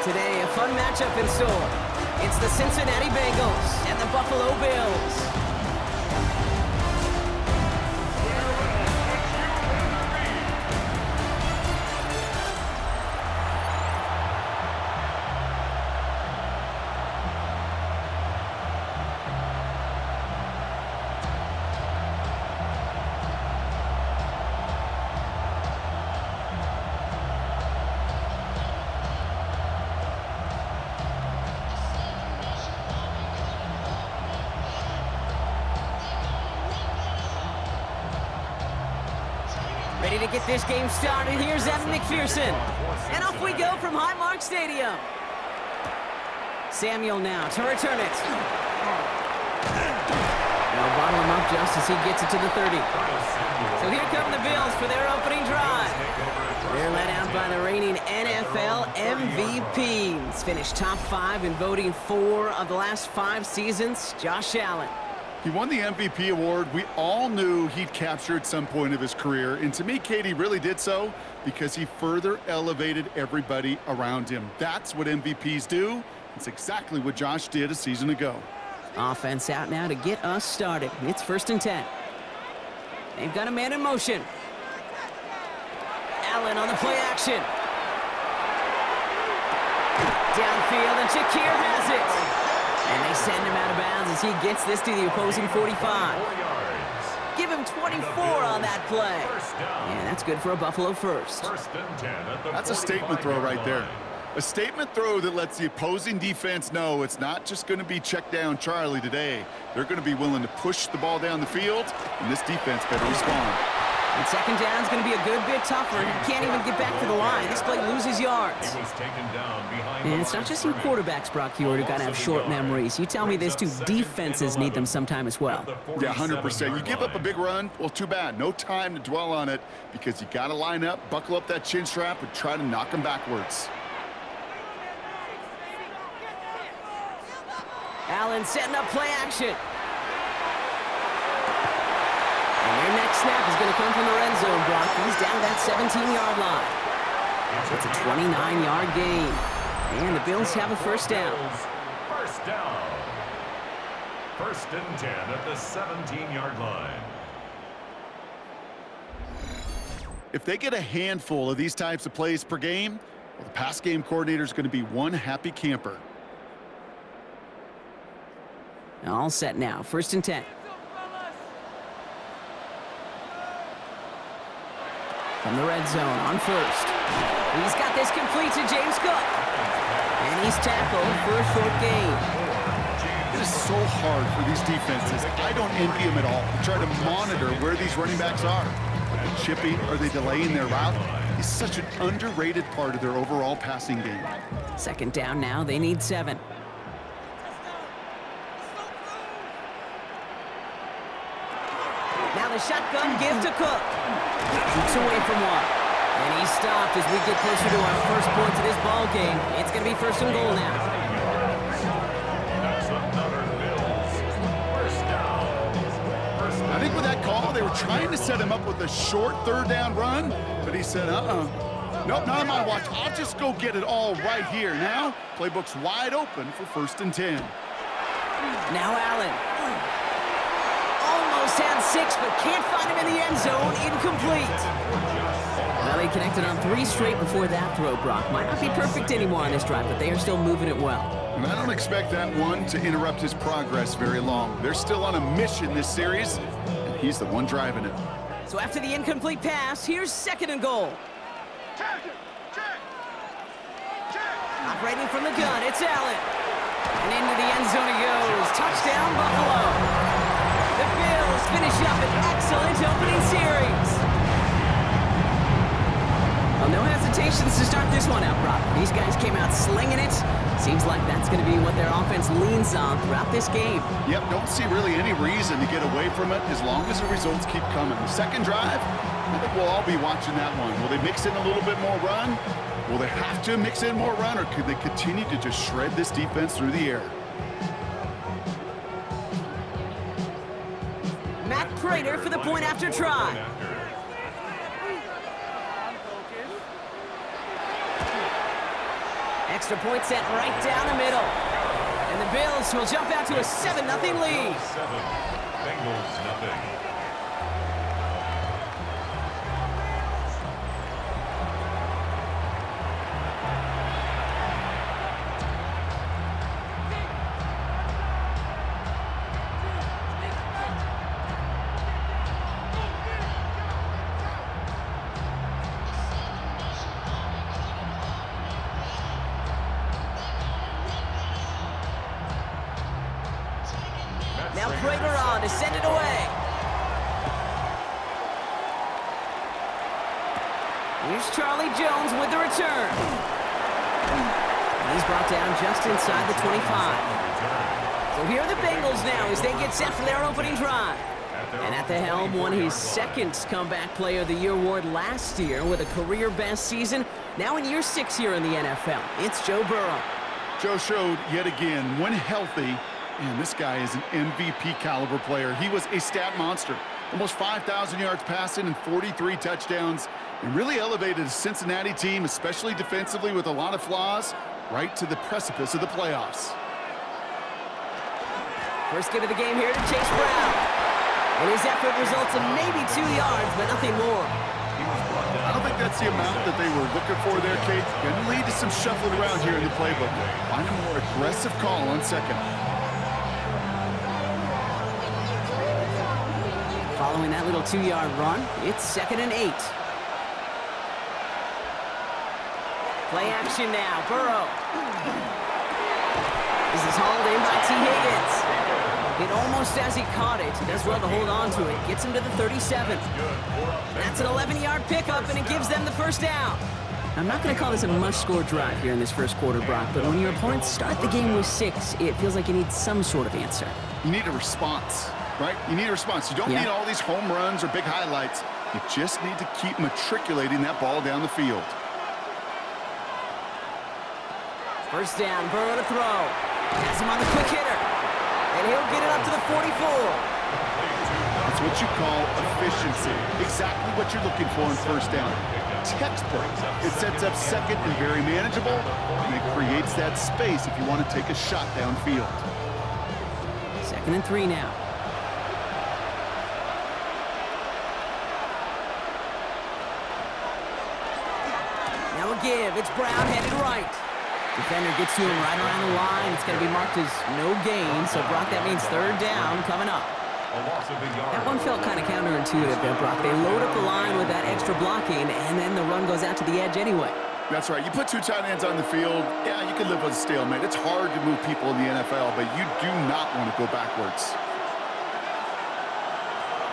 Today, a fun matchup in store. It's the Cincinnati Bengals and the Buffalo Bills. Ready to get this game started. Here's Evan McPherson. And off we go from Highmark Stadium. Samuel now to return it. They'll bottle him up just as he gets it to the 30. So here come the Bills for their opening drive. They're led out by the reigning NFL MVPs. Finished top 5 in voting 4 of the last 5 seasons. Josh Allen. He won the MVP award. We all knew he'd capture at some point of his career. And to me, Katie really did so because he further elevated everybody around him. That's what MVPs do. It's exactly what Josh did a season ago. Offense out now to get us started. It's 1st and 10. They've got a man in motion. Allen on the play action. Downfield, and Shakir has it. And they send him out of bounds as he gets this to the opposing 45. Give him 24 on that play. Yeah, that's good for a Buffalo first. That's a statement throw right there. A statement throw that lets the opposing defense know it's not just going to be check down Charlie today. They're going to be willing to push the ball down the field, and this defense better respond. And 2nd down is going to be a good bit tougher. He can't even get back to the line. This play loses yards. And it's not just you quarterbacks, Brock, who got to have short memories. You tell me this too. Defenses need them sometime as well. Yeah, 100%. You give up a big run, well, too bad. No time to dwell on it because you got to line up, buckle up that chin strap, and try to knock them backwards. Allen setting up play action. And their next snap is going to come from the red zone, Brock. He's down that 17-yard line. So it's a 29-yard gain. And the Bills have a 1st down. First down. 1st and 10 at the 17-yard line. If they get a handful of these types of plays per game, well, the pass game coordinator is going to be one happy camper. All set now. 1st and 10. From the red zone on 1st. He's got this complete to James Cook. And he's tackled for a short gain. It is so hard for these defenses. I don't envy them at all. They try to monitor where these running backs are. Are they chipping? Are they delaying their route? It's such an underrated part of their overall passing game. 2nd down now. They need 7. Now the shotgun give to Cook. Shoots away from 1. And he's stopped as we get closer to our first points of this ball game. It's going to be 1st and goal now. I think with that call, they were trying to set him up with a short 3rd down run, but he said, nope, not on my watch. I'll just go get it all right here. Now, playbook's wide open for 1st and 10. Now Allen. Almost had 6, but can't find him in the end zone. Incomplete. Well, he connected on 3 straight before that throw, Brock. Might not be perfect anymore on this drive, but they are still moving it well. And I don't expect that one to interrupt his progress very long. They're still on a mission this series, and he's the one driving it. So after the incomplete pass, here's 2nd and goal. Operating from the gun, it's Allen. And into the end zone he goes. Touchdown, Buffalo. The Bills finish up an excellent opening series. Well, no hesitations to start this one out, Brock. These guys came out slinging it. Seems like that's going to be what their offense leans on throughout this game. Yep, don't see really any reason to get away from it as long as the results keep coming. The 2nd drive, I think we'll all be watching that one. Will they mix in a little bit more run? Will they have to mix in more run, or could they continue to just shred this defense through the air? Matt Prater for the point after try. extra point set right down the middle. And the Bills will jump out to a 7-0 lead. 7, Bengals nothing. Now Prater on to send it away. Here's Charlie Jones with the return. He's brought down just inside the 25. So here are the Bengals now as they get set for their opening drive. And at the helm, won his second Comeback Player of the Year award last year with a career-best season. Now in year 6 here in the NFL, it's Joe Burrow. Joe showed yet again, when healthy, man, this guy is an MVP caliber player. He was a stat monster. Almost 5,000 yards passing and 43 touchdowns. And really elevated a Cincinnati team, especially defensively with a lot of flaws, right to the precipice of the playoffs. First give of the game here to Chase Brown. And his effort results in maybe 2 yards, but nothing more. I don't think that's the amount that they were looking for there, Kate. Going to lead to some shuffling around here in the playbook. Find a more aggressive call on second. Following that little 2-yard run, it's 2nd and 8. Play action now, Burrow. This is hauled in by T. Higgins. It almost as he caught it. He does well to hold on to it. Gets him to the 37. That's an 11-yard pickup, and it gives them the first down. I'm not going to call this a must-score drive here in this first quarter, Brock, but when your opponents start the game with 6, it feels like you need some sort of answer. You need a response, right? You need a response. You don't need all these home runs or big highlights. You just need to keep matriculating that ball down the field. First down, Burrow to throw. Has him on the quick hitter. And he'll get it up to the 44. That's what you call efficiency. Exactly what you're looking for in first down. Textbook. It sets up second and very manageable, and it creates that space if you want to take a shot downfield. 2nd and 3 now. Now a give. It's Brown headed right. Defender gets to him right around the line. It's going to be marked as no gain. So, Brock, that means 3rd down coming up. That one felt kind of counterintuitive there, Brock. They load up the line with that extra blocking, and then the run goes out to the edge anyway. That's right. You put 2 tight ends on the field, yeah, you can live with a stalemate. It's hard to move people in the NFL, but you do not want to go backwards.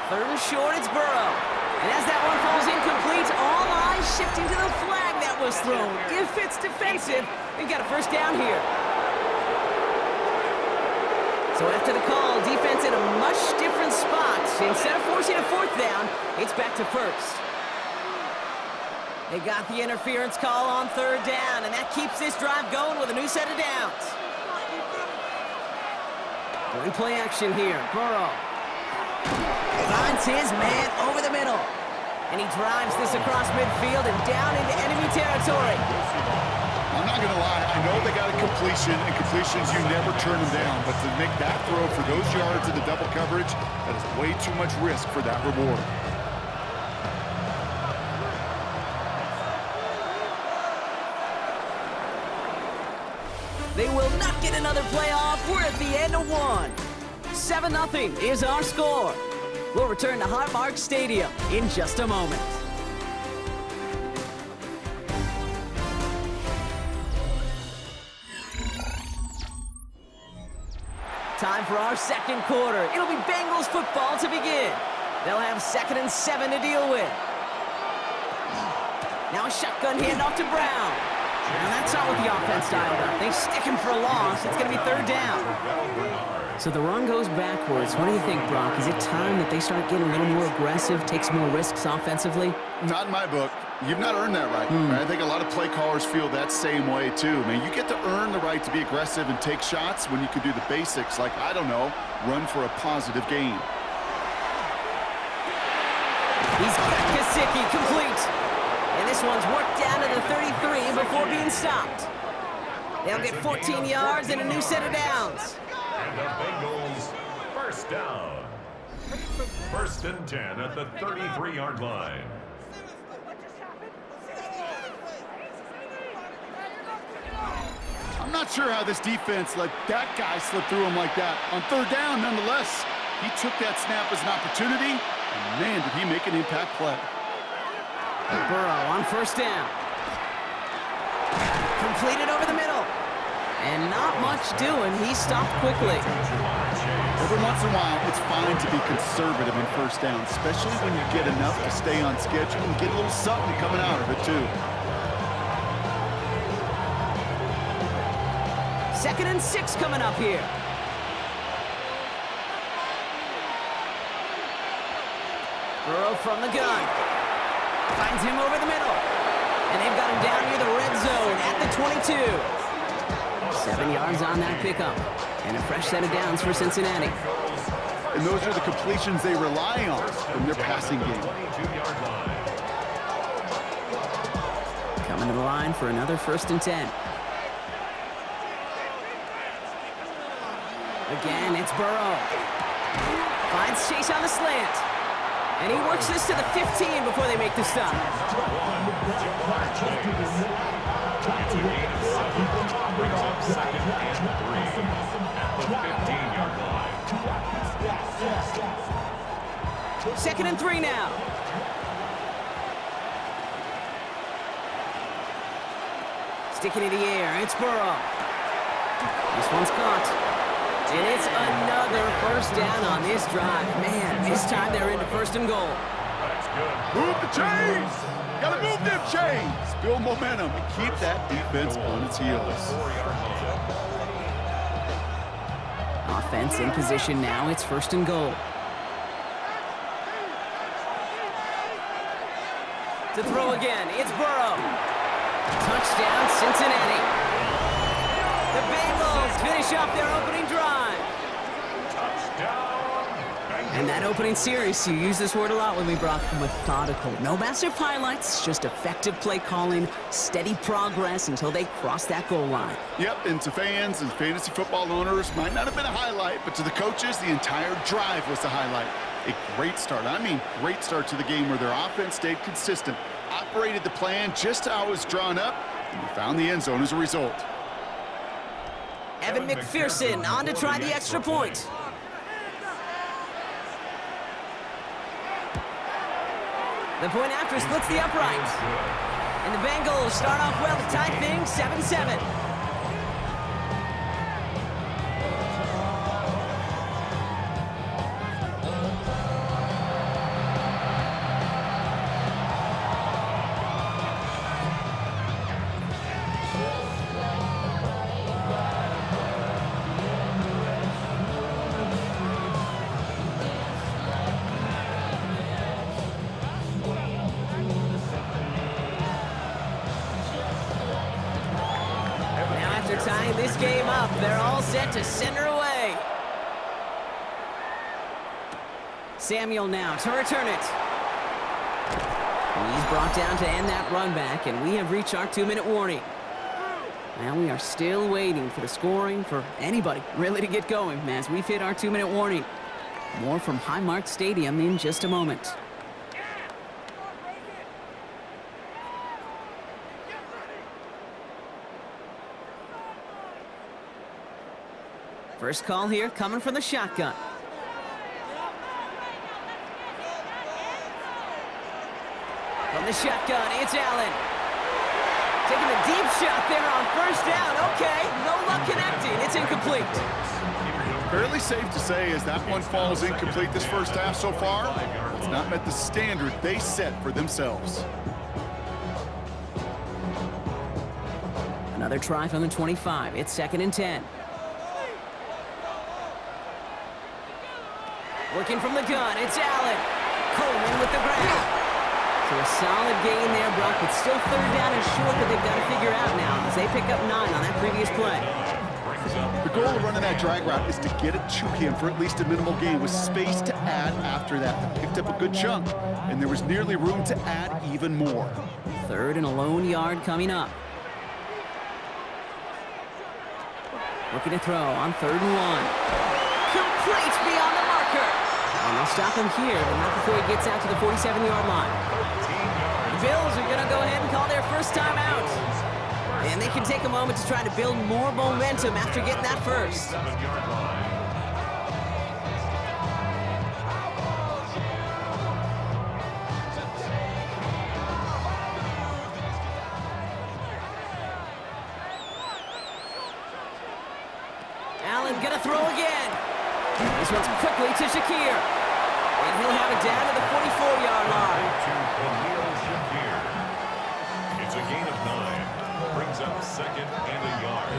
3rd and short, it's Burrow. And as that one falls incomplete, all eyes shifting to the flag that was thrown. If it's defensive, we've got a first down here. So after the call, defense in a much different spot. Instead of forcing a 4th down, it's back to 1st. They got the interference call on 3rd down, and that keeps this drive going with a new set of downs. Going play action here. Burrow finds his man over the middle. And he drives this across midfield and down into enemy territory. I'm not going to lie. I know they got a completion, and completions, you never turn them down. But to make that throw for those yards in the double coverage, that is way too much risk for that reward. They will not get another playoff. We're at the end of 1. 7-0 is our score. We'll return to Highmark Stadium in just a moment. Time for our second quarter. It'll be Bengals football to begin. They'll have 2nd and 7 to deal with. Now a shotgun handoff to Brown. And that's not what the offense dialed up. They stick him for a loss. It's going to be 3rd down. So the run goes backwards. What do you think, Brock? Is it time that they start getting a little more aggressive, take some more risks offensively? Not in my book. You've not earned that right. I think a lot of play callers feel that same way, too. Man, you get to earn the right to be aggressive and take shots when you can do the basics, like, I don't know, run for a positive gain. He's got Gesicki complete. And this one's worked down to the 33 before being stopped. They'll get 14 yards and a new set of downs. And the Bengals first down. First and 10 at the 33-yard line. I'm not sure how this defense let that guy slip through him like that. On third down, nonetheless, he took that snap as an opportunity, and man, did he make an impact play. Burrow on first down. Completed over the middle. And not much doing. He stopped quickly. Every once in a while, it's fine to be conservative in first down, especially when you get enough to stay on schedule and get a little something coming out of it, too. 2nd and 6 coming up here. Burrow from the gun. Finds him over the middle. And they've got him down near the red zone at the 22. 7 yards on that pickup. And a fresh set of downs for Cincinnati. And those are the completions they rely on from their passing game. Coming to the line for another 1st and 10. Again, it's Burrow. Finds Chase on the slant. And he works this to the 15 before they make the stop. Brings up 2nd and 3 at the 15-yard line. 2nd and 3 now. Sticking in the air, it's Burrow. This one's caught. And it's another first down on this drive. Man, this time they're into 1st and goal. That's good. Move the chains! Gotta move them chains! Build momentum and keep that defense on its heels. Offense in position now. It's 1st and goal. To throw again, it's Burrow. Touchdown, Cincinnati. The Bengals finish off their opening drive. And that opening series, you use this word a lot with me, Brock, methodical. No massive highlights, just effective play calling, steady progress until they cross that goal line. Yep, and to fans and fantasy football owners, might not have been a highlight, but to the coaches, the entire drive was the highlight. A great start. I mean, great start to the game where their offense stayed consistent, operated the plan just how it was drawn up, and they found the end zone as a result. Evan McPherson on to try the extra point. The point after splits the upright. And the Bengals start off well to tie things 7-7. Tying this game up, they're all set to send her away. Samuel now to return it. He's brought down to end that run back, and we have reached our 2-minute warning. Now we are still waiting for the scoring for anybody really to get going as we've hit our 2-minute warning. More from Highmark Stadium in just a moment. First call here coming from the shotgun. From the shotgun, it's Allen. Taking a deep shot there on first down. Okay, no luck connecting. It's incomplete. Fairly safe to say as that one falls incomplete this first half so far, it's not met the standard they set for themselves. Another try from the 25. It's 2nd and 10. Working from the gun, it's Allen. Coleman with the grab. So a solid gain there, Brock, but still 3rd down and short that they've got to figure out now as they pick up 9 on that previous play. The goal of running that drag route is to get it to him for at least a minimal gain with space to add after that. They picked up a good chunk, and there was nearly room to add even more. 3rd and a lone yard coming up. Looking to throw on 3rd and 1. Complete beyond the marker. And they'll stop him here, but not before he gets out to the 47-yard line. The Bills are going to go ahead and call their first timeout. And they can take a moment to try to build more momentum after getting that first. Allen gonna throw again. This one's quickly to Shakir. And he'll have it down to the 44-yard line. It's a gain of 9. Brings up 2nd and a yard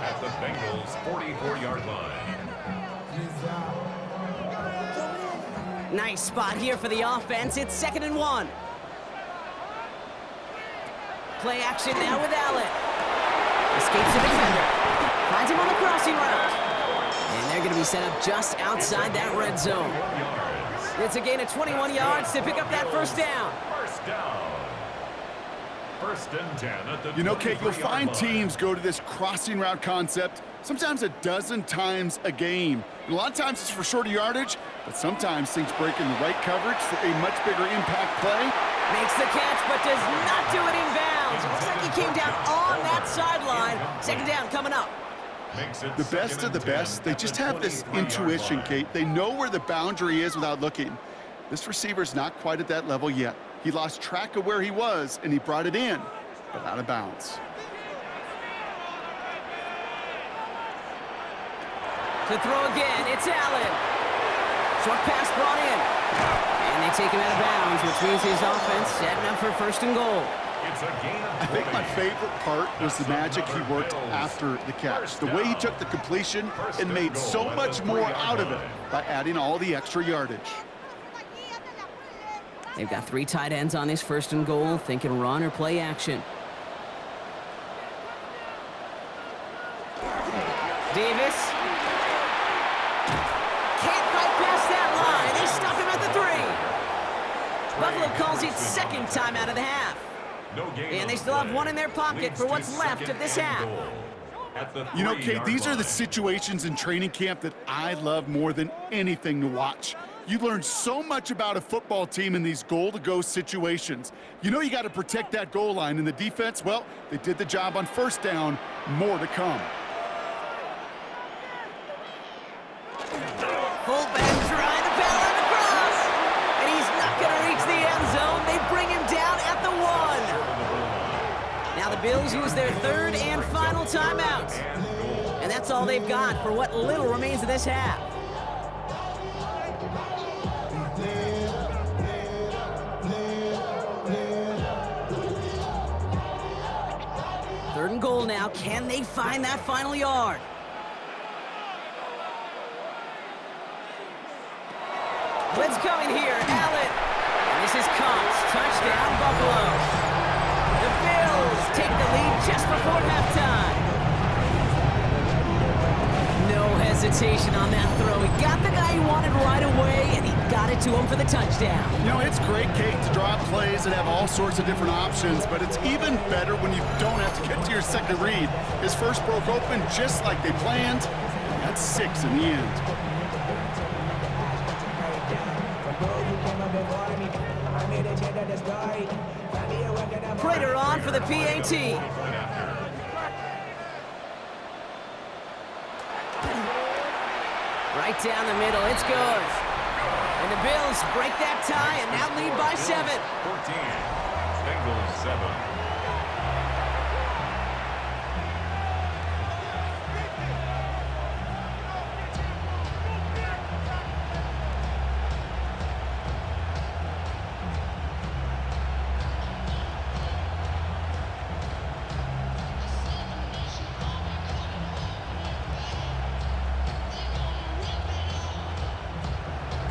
at the Bengals' 44-yard line. Nice spot here for the offense. It's 2nd and 1. Play action now with Allen. Escapes the defender. Finds him on the crossing route. And they're going to be set up just outside that red zone. It's a gain of 21 yards to pick up that first down. First down. 1st and 10 at the You know, Kate, you'll 23-yard find line. teams go to this crossing route concept sometimes a dozen times a game. And a lot of times it's for shorter yardage, but sometimes things break in the right coverage for a much bigger impact play. Makes the catch, but does not do it in bounds. It looks like he came down on that sideline. 2nd down coming up. The best of the best, they just have this intuition, Kate. They know where the boundary is without looking. This receiver's not quite at that level yet. He lost track of where he was, and he brought it in, but out of bounds. To throw again, it's Allen. Short pass brought in. And they take him out of bounds, which means his offense setting up for 1st and goal. I think my favorite part was the magic he worked after the catch. The way he took the completion and made so much more out of it by adding all the extra yardage. They've got 3 tight ends on this 1st and goal, thinking run or play action. Davis. Can't fight past that line. They stop him at the 3. Buffalo calls it 2nd time out of the half. And they still have 1 in their pocket for what's left of this half. You know, Kate, these are the situations in training camp that I love more than anything to watch. You learn so much about a football team in these goal-to-go situations. You know you got to protect that goal line, and the defense, well, they did the job on 1st down. More to come. Fullback trying to power him across. And he's not going to reach the end zone. They bring him down at the 1. Now the Bills use their 3rd and final timeout. And that's all they've got for what little remains of this half. Third and goal now. Can they find that final yard? Blitz coming here. Allen. And this is Cox. Touchdown, Buffalo. The Bills take the lead just before halftime. No hesitation on that throw. He got the guy he wanted right away, and he got it to him for the touchdown. You know, it's great, Kate, to draw up plays and have all sorts of different options, but it's even better when you don't have to get to your second read. His first broke open just like they planned. That's 6 in the end. Prater on for the PAT. Right down the middle, it's good. And the Bills break that tie and now lead by 7. 14. Bengals 7.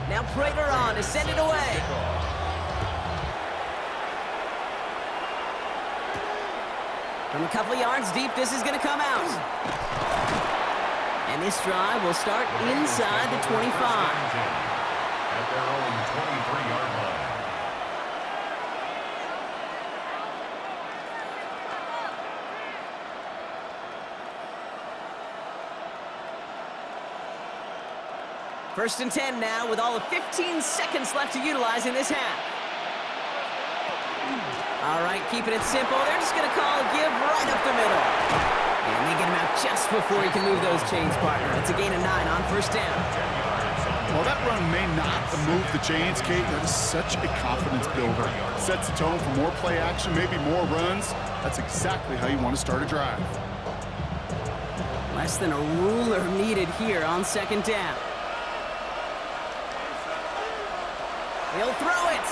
Now Prater on to send it away. From a couple yards deep, this is going to come out. And this drive will start inside the 25. At their own 23-yard line. First and 10 now with all of 15 seconds left to utilize in this half. All right, keeping it simple. They're just going to call a give right up the middle. And they get him out just before he can move those chains, partner. It's a gain of 9 on first down. Well, that run may not move the chains, Kate. That is such a confidence builder. Sets the tone for more play action, maybe more runs. That's exactly how you want to start a drive. Less than a ruler needed here on second down. He'll throw it.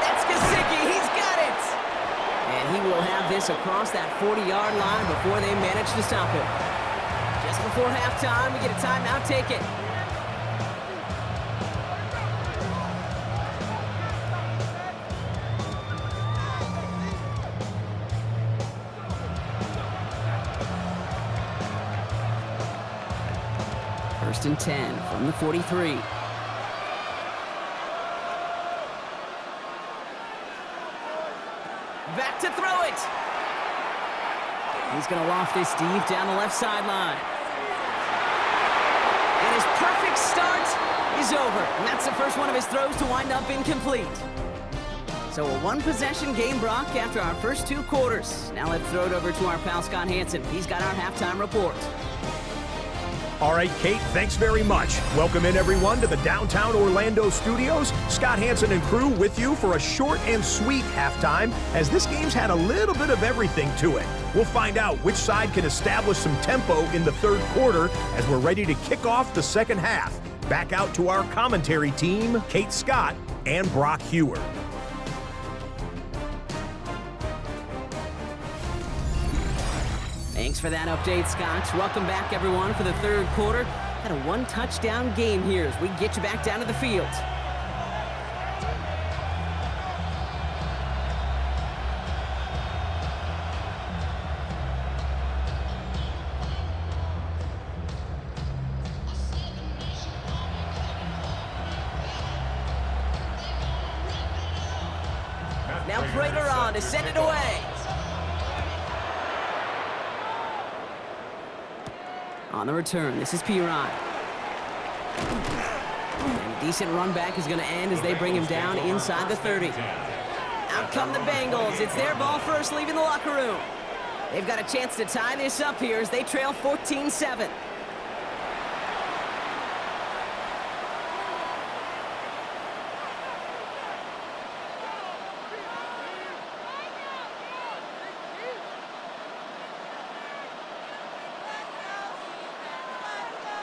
That's Gesicki. He's got it. And he will have this across that 40-yard line before they manage to stop him. Just before halftime, we get a timeout. Take it. First and 10 from the 43. Back to throw it. He's going to loft this deep down the left sideline. And his perfect start is over. And that's the first one of his throws to wind up incomplete. So a one-possession game, Brock, after our first 2 quarters. Now let's throw it over to our pal Scott Hansen. He's got our halftime report. All right, Kate, thanks very much. Welcome in, everyone, to the downtown Orlando studios. Scott Hansen and crew with you for a short and sweet halftime, as this game's had a little bit of everything to it. We'll find out which side can establish some tempo in the third quarter as we're ready to kick off the second half. Back out to our commentary team, Kate Scott and Brock Hewer. Thanks for that update, Scott. Welcome back, everyone, for the third quarter. Had a one-touchdown game here as we get you back down to the field. Now Prater on to send it away. On the return, this is Piron. And a decent run back is going to end as they bring him down inside the 30. Out come the Bengals. It's their ball first, leaving the locker room. They've got a chance to tie this up here as they trail 14-7.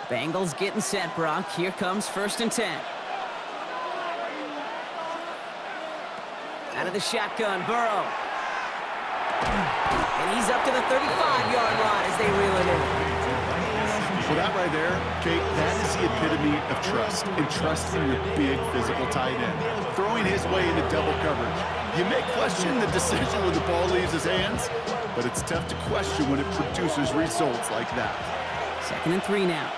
Bengals getting set, Brock. Here comes first and 10. Out of the shotgun, Burrow. And he's up to the 35-yard line as they reel it in. Well, that right there, Kate, that is the epitome of trust, and trust in your big physical tight end. Throwing his way into double coverage. You may question the decision when the ball leaves his hands, but it's tough to question when it produces results like that. 2nd and 3 now.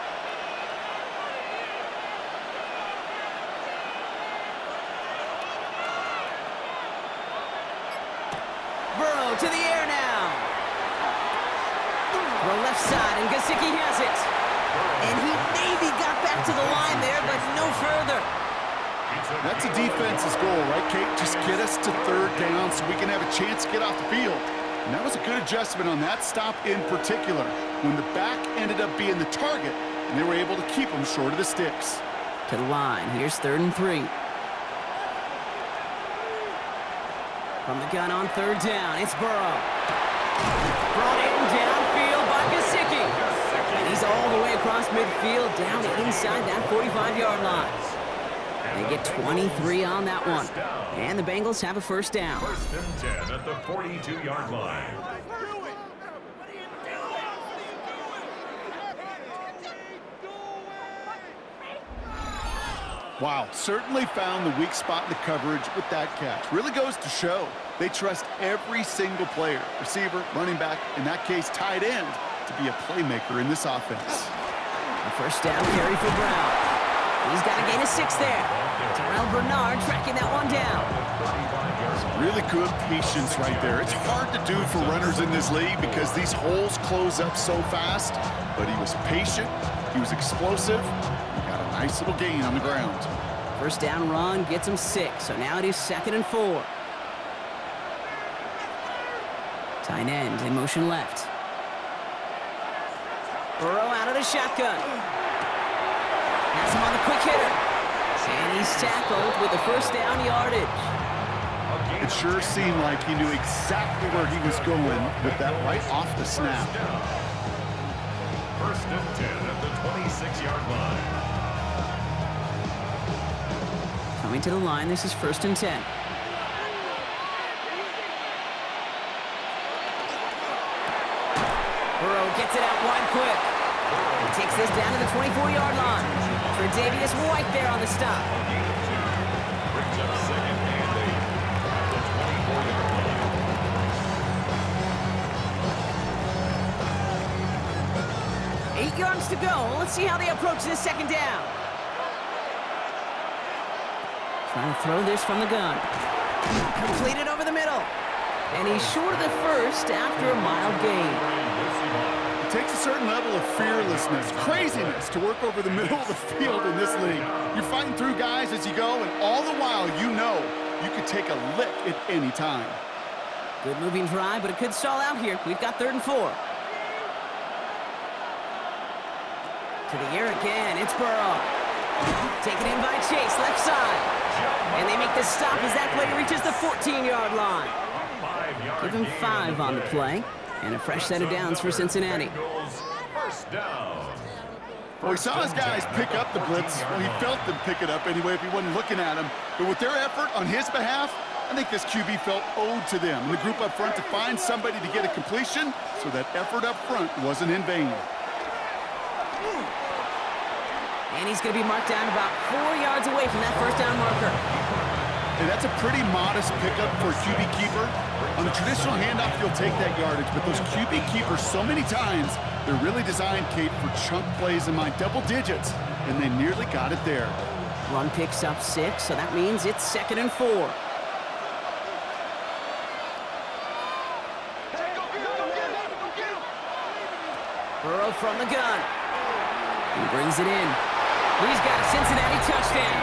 Burrow to the air now. Throw left side, and Gesicki has it. And he maybe got back to the line there, but no further. That's a defense's goal, right, Kate? Just get us to third down so we can have a chance to get off the field. And that was a good adjustment on that stop in particular, when the back ended up being the target, and they were able to keep him short of the sticks. To the line. Here's 3rd and 3. From the gun on 3rd down, it's Burrow. Brought in downfield by Gesicki. And he's all the way across midfield, down inside that 45-yard line. They get 23 on that one. And the Bengals have a first down. 1st and 10 at the 42-yard line. Wow, certainly found the weak spot in the coverage with that catch. Really goes to show they trust every single player, receiver, running back, in that case tight end, to be a playmaker in this offense. A first down carry for Brown. He's got a gain of 6 there. Terrell Bernard tracking that one down. Really good patience right there. It's hard to do for runners in this league because these holes close up so fast, but he was patient, he was explosive, he got Nice little gain on the ground. First down run gets him 6, so now it is 2nd and 4. Tight end in motion left. Burrow out of the shotgun. Has him on the quick hitter. And he's tackled with the first down yardage. It sure seemed like he knew exactly where he was going with that right off the snap. First and 10 at the 26-yard line. Coming to the line, this is 1st and 10. Burrow gets it out wide quick. He takes this down to the 24-yard line. Tre'Davious White there on the stop. Brings up 2nd and 8 at the 24-yard line. 8 yards to go. Let's see how they approach this 2nd down. Trying to throw this from the gun. Completed over the middle. And he's short of the first after a mild gain. It takes a certain level of fearlessness, craziness to work over the middle of the field in this league. You're fighting through guys as you go, and all the while you know you could take a lick at any time. Good moving drive, but it could stall out here. We've got 3rd and 4. To the air again, it's Burrow. Taken in by Chase, left side. And they make the stop as that play reaches the 14-yard line. Give him 5 on the play. And a fresh set of downs for Cincinnati. First down. Well, he saw his guys pick up the blitz. Well, he felt them pick it up anyway if he wasn't looking at him. But with their effort on his behalf, I think this QB felt owed to them. And the group up front to find somebody to get a completion, so that effort up front wasn't in vain. And he's going to be marked down about 4 yards away from that first down marker. And that's a pretty modest pickup for a QB keeper. On a traditional handoff, you'll take that yardage, but those QB keepers, so many times, they're really designed, Kate, for chunk plays in my double digits, and they nearly got it there. Run picks up 6, so that means it's 2nd and 4. Burrow from the gun. He brings it in. He's got a Cincinnati touchdown.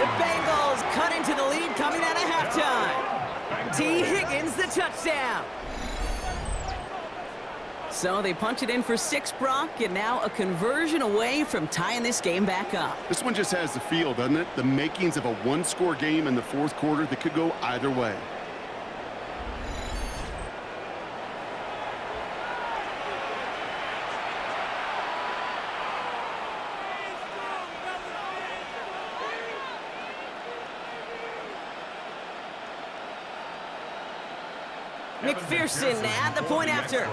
The Bengals cut into the lead coming out of halftime. T. Higgins, the touchdown. So they punch it in for 6, Brock, and now a conversion away from tying this game back up. This one just has the feel, doesn't it? The makings of a one-score game in the 4th quarter that could go either way. McPherson at the point after.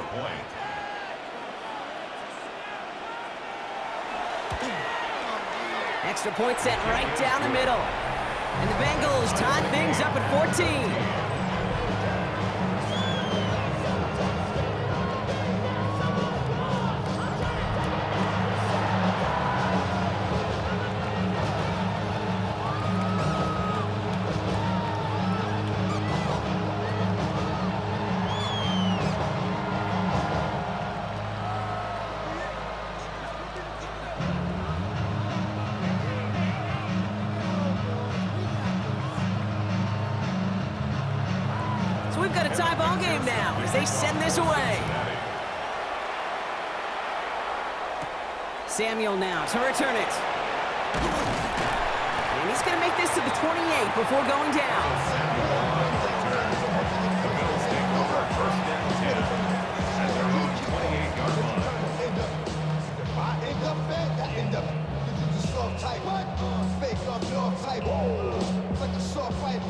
Extra point set right down the middle. And the Bengals tie things up at 14. We've got a tie ball game now as they send this away. Samuel now to return it. And he's going to make this to the 28 before going down. The Bills take over first and 10 at their own 28-yard line.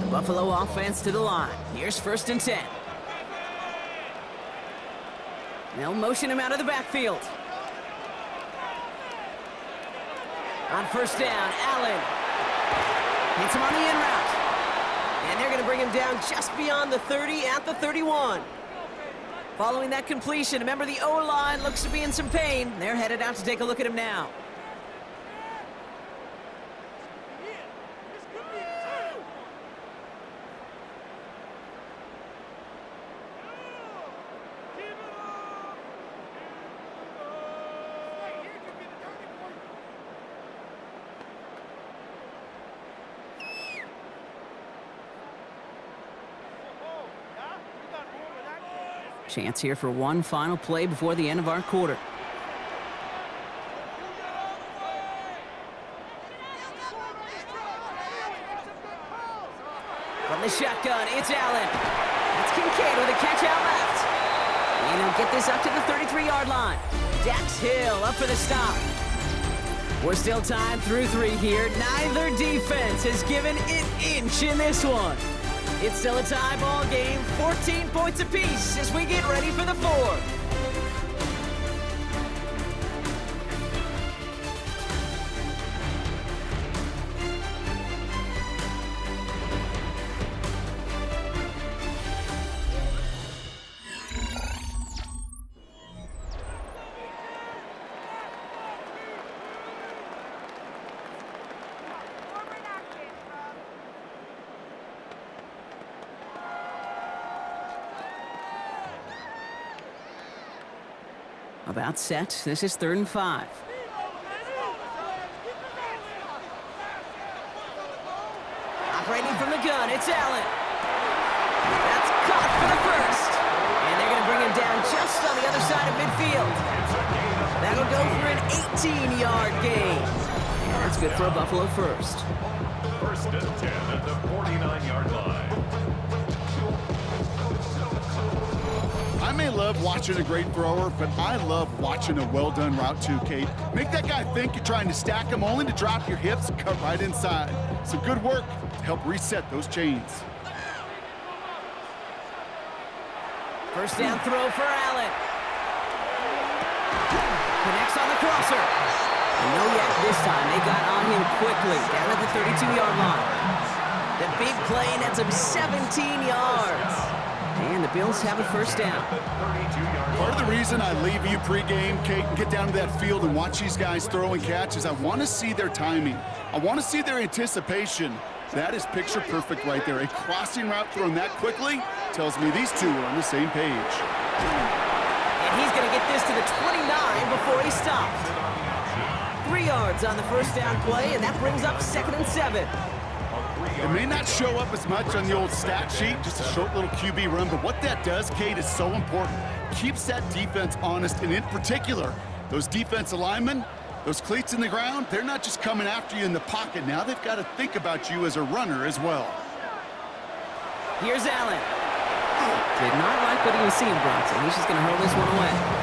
The Buffalo offense to the line. Here's 1st and 10. They'll motion him out of the backfield. On 1st down, Allen hits him on the in route. And they're going to bring him down just beyond the 30 at the 31. Following that completion, remember the O-line looks to be in some pain. They're headed out to take a look at him now. Chance here for one final play before the end of our quarter. From the shotgun, it's Allen. That's Kincaid with a catch out left. And he'll get this up to the 33-yard line. Dax Hill up for the stop. We're still tied through 3 here. Neither defense has given an inch in this one. It's still a tie ball game, 14 points apiece as we get ready for the 4th. About set. This is 3rd and 5. Operating from the gun, it's Allen. That's caught for the first. And they're going to bring him down just on the other side of midfield. That'll go for an 18-yard gain. And that's good for a Buffalo first. 1st and 10 at the 49-yard line. I may love watching a great thrower, but I love watching a well-done route too, Kate. Make that guy think you're trying to stack him only to drop your hips and cut right inside. Some good work to help reset those chains. First down throw for Allen. Connects on the crosser. And no yak this time. They got on him quickly down at the 32-yard line. The big play nets him 17 yards. And the Bills have a first down. Part of the reason I leave you pregame, Kate, and get down to that field and watch these guys throw and catch is I want to see their timing. I want to see their anticipation. That is picture perfect right there. A crossing route thrown that quickly tells me these two are on the same page. And he's going to get this to the 29 before he stops. 3 yards on the first down play, and that brings up 2nd and 7. It may not show up as much on the old stat sheet, just a short little QB run, but what that does, Kate, is so important. Keeps that defense honest, and in particular, those defensive linemen, those cleats in the ground, they're not just coming after you in the pocket. Now they've got to think about you as a runner as well. Here's Allen. Did not like what he was seeing, Bronson. He's just going to hurl this one away.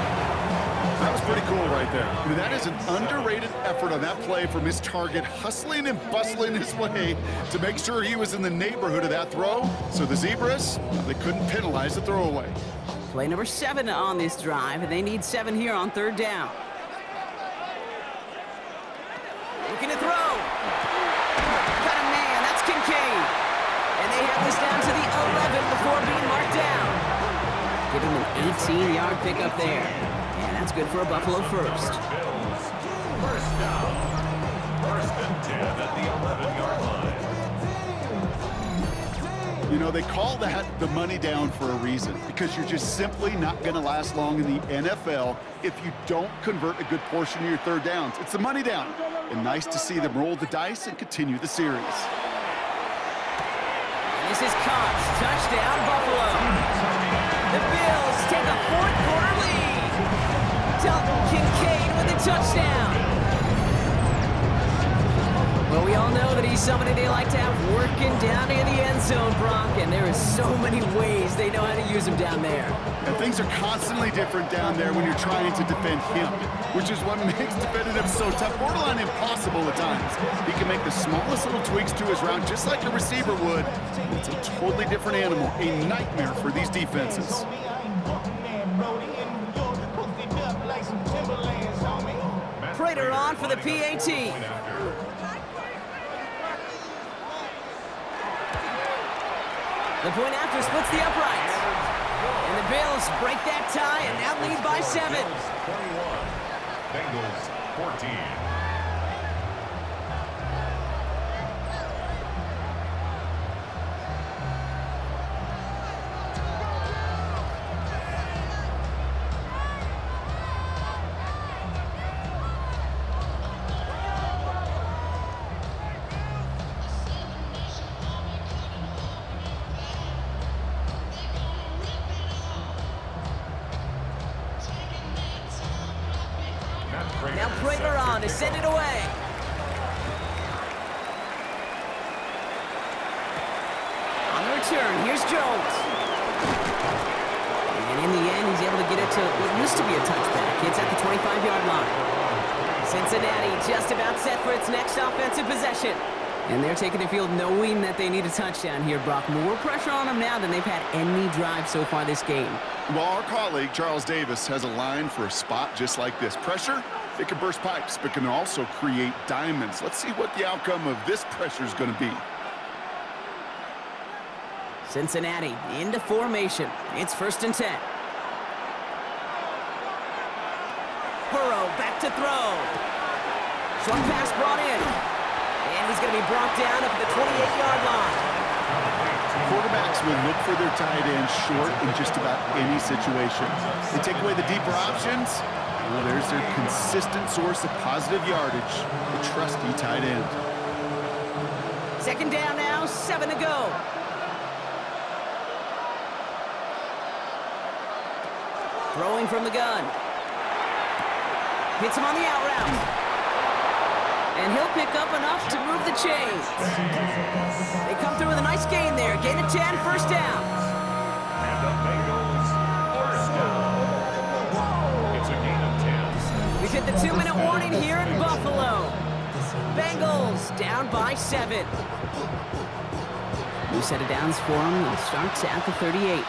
That was pretty cool right there. I mean, that is an underrated effort on that play from his target, hustling and bustling his way to make sure he was in the neighborhood of that throw. So the Zebras, they couldn't penalize the throwaway. Play number 7 on this drive, and they need 7 here on 3rd down. Looking to throw. Got a man. That's Kincaid. And they have this down to the 11 before being marked down. Give him an 18-yard pickup there. And that's good for a Buffalo first. First down. 1st and 10 at the 11-yard line. You know, they call that the money down for a reason, because you're just simply not going to last long in the NFL if you don't convert a good portion of your 3rd downs. It's the money down. And nice to see them roll the dice and continue the series. And this is Cox. Touchdown, Buffalo. The Bills take a 4th quarter lead. Dalton Kincaid with a touchdown. Well, we all know that he's somebody they like to have working down near the end zone, Bronk, and there are so many ways they know how to use him down there. And things are constantly different down there when you're trying to defend him, which is what makes defending him so tough, borderline impossible at times. He can make the smallest little tweaks to his route, just like a receiver would. It's a totally different animal, a nightmare for these defenses. Prater on for the PAT. The point after splits the uprights. And the Bills break that tie and now lead by 7. 21. Bengals 14. Now Prager on to send it away. On the return, here's Jones. And in the end, he's able to get it to what used to be a touchback. It's at the 25-yard line. Cincinnati just about set for its next offensive possession. And they're taking the field knowing that they need a touchdown here, Brock. More pressure on them now than they've had any drive so far this game. Well, our colleague, Charles Davis, has a line for a spot just like this. Pressure, it can burst pipes, but can also create diamonds. Let's see what the outcome of this pressure is going to be. Cincinnati into formation. It's 1st and 10. Burrow back to throw. Short pass brought in. And he's going to be brought down up at the 28-yard line. Quarterbacks will look for their tight end short in just about any situation. They take away the deeper options. Well, there's their consistent source of positive yardage, the trusty tight end. 2nd down now, 7 to go. Throwing from the gun. Hits him on the out route. And he'll pick up enough to move the chains. They come through with a nice gain there. Gain of 10, 1st down. And the Bengals, 1st down. It's a gain of 10. We've hit the 2-minute warning here in Buffalo. Bengals down by 7. New set of downs for them. They'll start at the 38.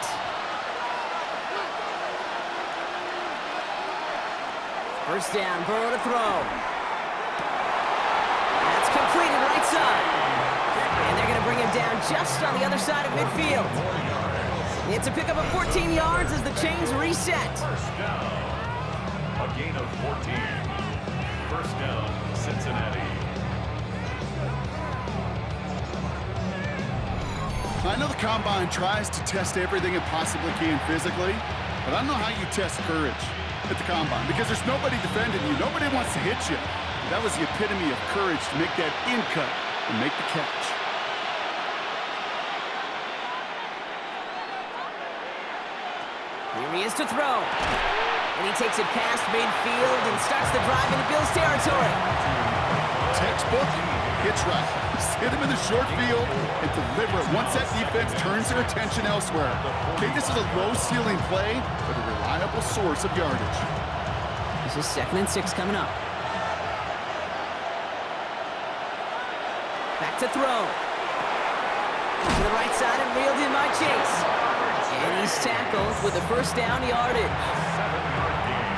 First down, Burrow to throw. That's completed right side. And they're going to bring him down just on the other side of midfield. It's a pickup of 14 yards as the chains reset. First down. A gain of 14. First down, Cincinnati. I know the Combine tries to test everything it possibly can physically, but I don't know how you test courage at the Combine, because there's nobody defending you. Nobody wants to hit you. That was the epitome of courage to make that in cut and make the catch. Here he is to throw. And he takes it past midfield and starts the drive into Bills territory. Textbook, hitch right. Hit him in the short field and deliver it once that defense turns their attention elsewhere. Okay, this is a low-ceiling play, but a reliable source of yardage. This is 2nd and 6 coming up. Back to throw. To the right side and reeled in by Chase. And he's tackled with the 1st down yardage.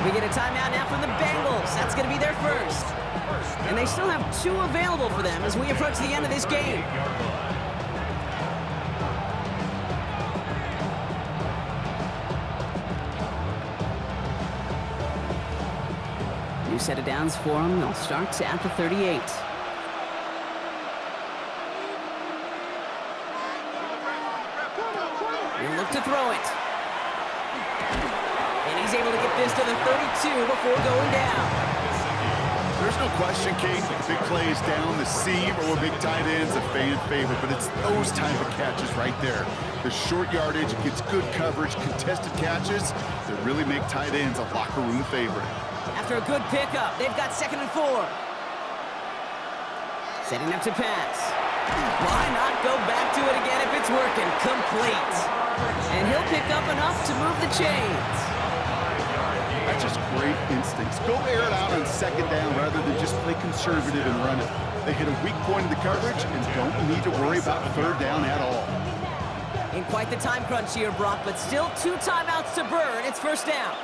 We get a timeout now from the Bengals. That's going to be their first. And they still have 2 available for them as we approach the end of this game. New set of downs for them. They'll start at the 38. He'll look to throw it. And he's able to get this to the 32 before going down. There's no question, Kate, big plays down the seam or big tight ends, a fan favorite, but it's those type of catches right there. The short yardage, gets good coverage, contested catches that really make tight ends a locker room favorite. After a good pickup, they've got 2nd and 4. Setting up to pass. Why not go back to it again if it's working? Complete. And he'll pick up enough to move the chains. That's just great instincts. Go air it out on 2nd down rather than just play conservative and run it. They hit a weak point in the coverage and don't need to worry about 3rd down at all. In quite the time crunch here, Brock, but still 2 timeouts to burn. It's 1st down.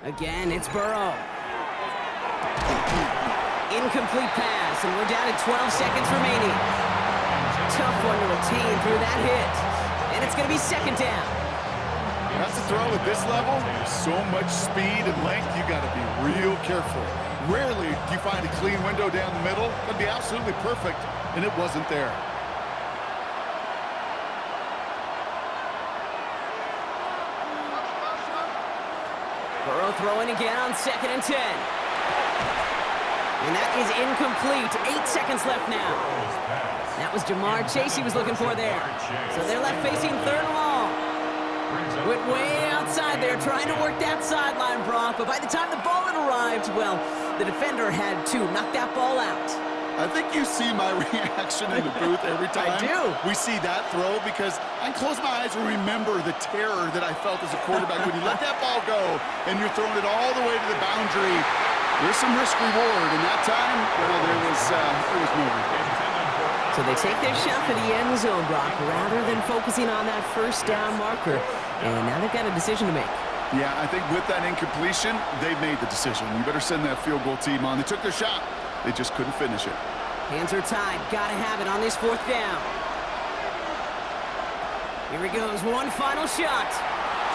Again, it's Burrow. Incomplete pass, and we're down to 12 seconds remaining. Tough one to retain through that hit. And it's going to be second down. That's a throw at this level. So much speed and length, you got to be real careful. Rarely do you find a clean window down the middle. That'd be absolutely perfect, and it wasn't there. Burrow throwing again on 2nd and 10. And that is incomplete. 8 seconds left now. That was Jamar Chase he was looking for there. So they're left facing 3rd and long. Went way outside there trying to work that sideline, Brock. But by the time the ball had arrived, well, the defender had to knock that ball out. I think you see my reaction in the booth every time I do. we see that throw, because I can close my eyes and remember the terror that I felt as a quarterback when you let that ball go and you're throwing it all the way to the boundary. There's some risk reward, and that time, well, there was no reward. So they take their shot for the end zone, Brock, rather than focusing on that 1st down marker. And now they've got a decision to make. Yeah, I think with that incompletion, they've made the decision. You better send that field goal team on. They took their shot. They just couldn't finish it. Hands are tied. Gotta have it on this 4th down. Here he goes. One final shot.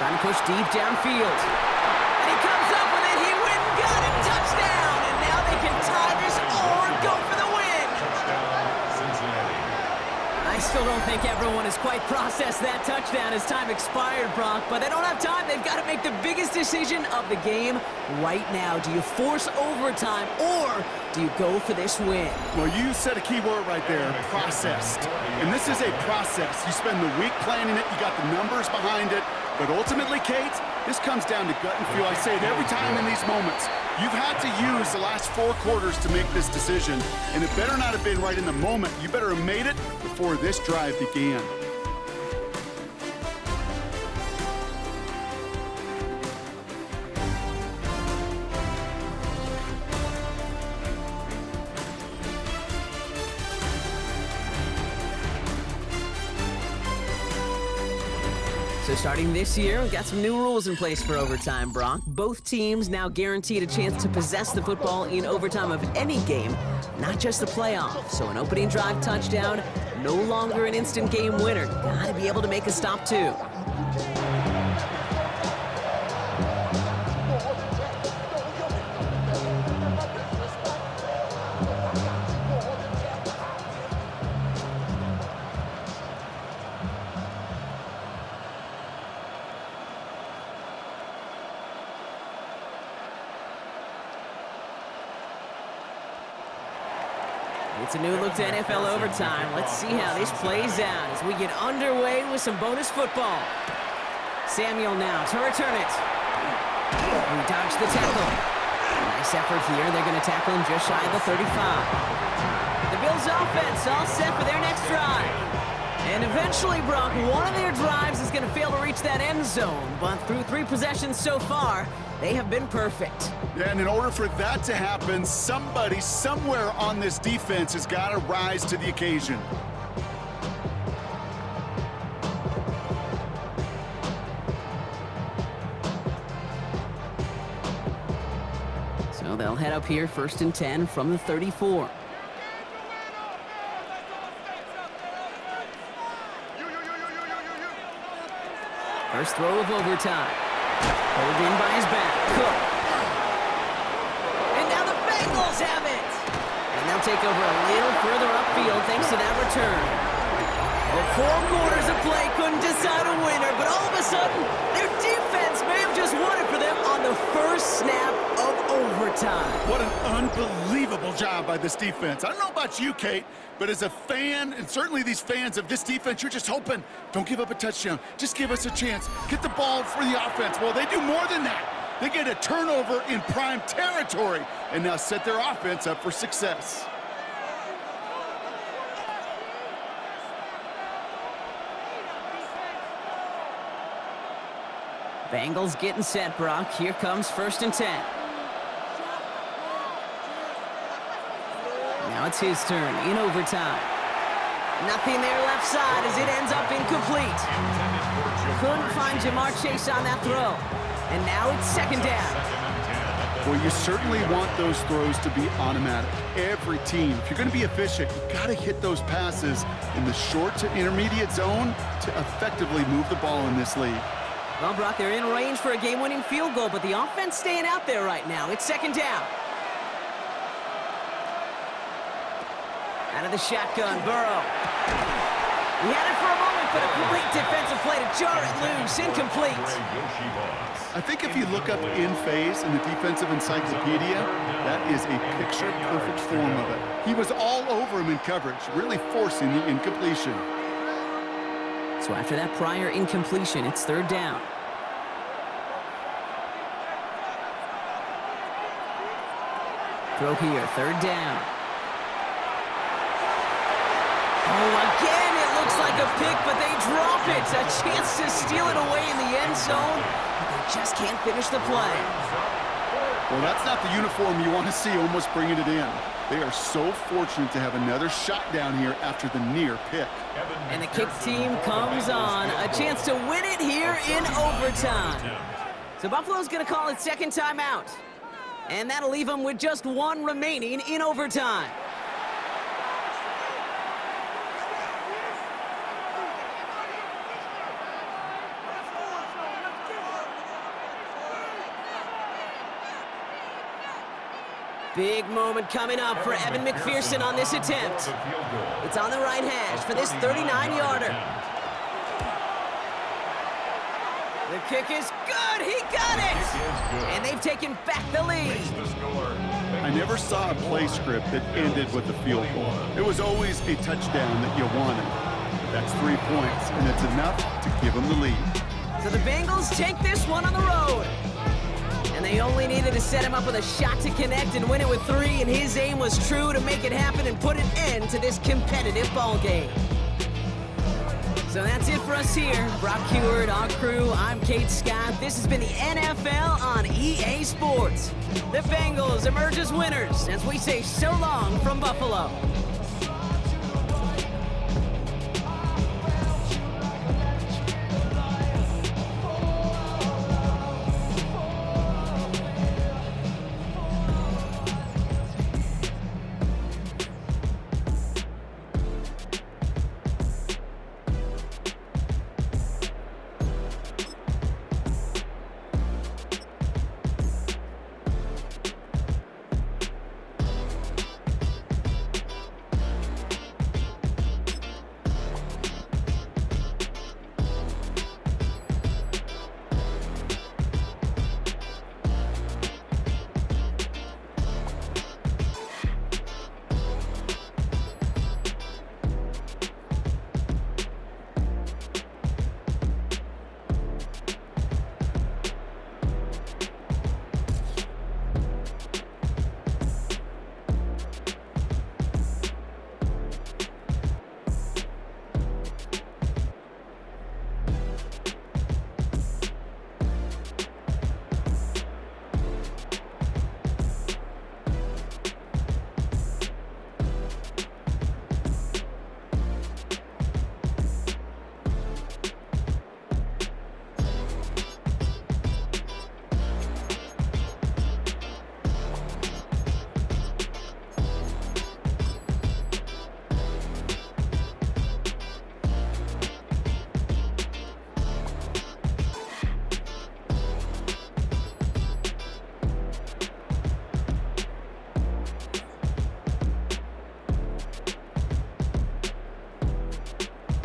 Trying to push deep downfield. And he comes up with it. He went and got it. Touchdown. And now they can tie this or go for the win. Touchdown, Cincinnati. I still don't think everyone has quite processed that touchdown as time expired, Brock. But they don't have time. They've got to make the biggest decision of the game right now. Do you force overtime or do you go for this win? Well, you said a key word right there, processed. And this is a process. You spend the week planning it, you got the numbers behind it, but ultimately, Kate, this comes down to gut and feel. I say it every time in these moments. You've had to use the last 4 quarters to make this decision, and it better not have been right in the moment. You better have made it before this drive began. So starting this year, we've got some new rules in place for overtime, Brock. Both teams now guaranteed a chance to possess the football in overtime of any game, not just the playoff. So an opening drive touchdown, no longer an instant game winner. Gotta be able to make a stop too. It's a new look to NFL overtime. Let's see how this plays out as we get underway with some bonus football. Samuel now to return it. We dodged the tackle. Nice effort here. They're going to tackle him just shy of the 35. The Bills offense all set for their next drive. And eventually, Brock, one of their drives is going to fail to reach that end zone. But through 3 possessions so far, they have been perfect. Yeah, and in order for that to happen, somebody somewhere on this defense has got to rise to the occasion. So they'll head up here 1st and 10 from the 34. First throw of overtime. Pulled in by his back. Cook. And now the Bengals have it. And they'll take over a little further upfield thanks to that return. Well, 4 quarters of play couldn't decide a winner, but all of a sudden, their defense may have just won it for them on the first snap of overtime. What an unbelievable job by this defense. I don't know about you, Kate, but as a fan, and certainly these fans of this defense, you're just hoping, don't give up a touchdown. Just give us a chance. Get the ball for the offense. Well, they do more than that. They get a turnover in prime territory and now set their offense up for success. Bengals getting set, Brock. Here comes 1st and 10. Now it's his turn in overtime. Nothing there left side as it ends up incomplete. Couldn't find Jamar Chase on that throw. And now it's second down. Well, you certainly want those throws to be automatic. Every team, if you're going to be efficient, you've got to hit those passes in the short to intermediate zone to effectively move the ball in this league. Well, Brock, they're in range for a game-winning field goal, but the offense staying out there right now. It's second down. Out of the shotgun, Burrow. He had it for a moment, but a great defensive play to jar it loose. Incomplete. I think if you look up in phase in the defensive encyclopedia, that is a picture-perfect form of it. He was all over him in coverage, really forcing the incompletion. So after that prior incompletion, it's third down. Throw here, third down. Oh, again, it looks like a pick, but they drop it. A chance to steal it away in the end zone, but they just can't finish the play. Well, that's not the uniform you want to see almost bringing it in. They are so fortunate to have another shot down here after the near pick. And the kick team comes on. A chance to win it here in overtime. So Buffalo's going to call it second timeout. And that'll leave them with just one remaining in overtime. Big moment coming up for Evan McPherson on this attempt. It's on the right hash for this 39-yarder. The kick is good. He got it. And they've taken back the lead. I never saw a play script that ended with a field goal. It was always a touchdown that you wanted. That's 3 points, and it's enough to give them the lead. So the Bengals take this one on the road. And they only needed to set him up with a shot to connect and win it with 3, and his aim was true to make it happen and put an end to this competitive ball game. So that's it for us here. Brock Heward, our crew, I'm Kate Scott. This has been the NFL on EA Sports. The Bengals emerge as winners as we say so long from Buffalo.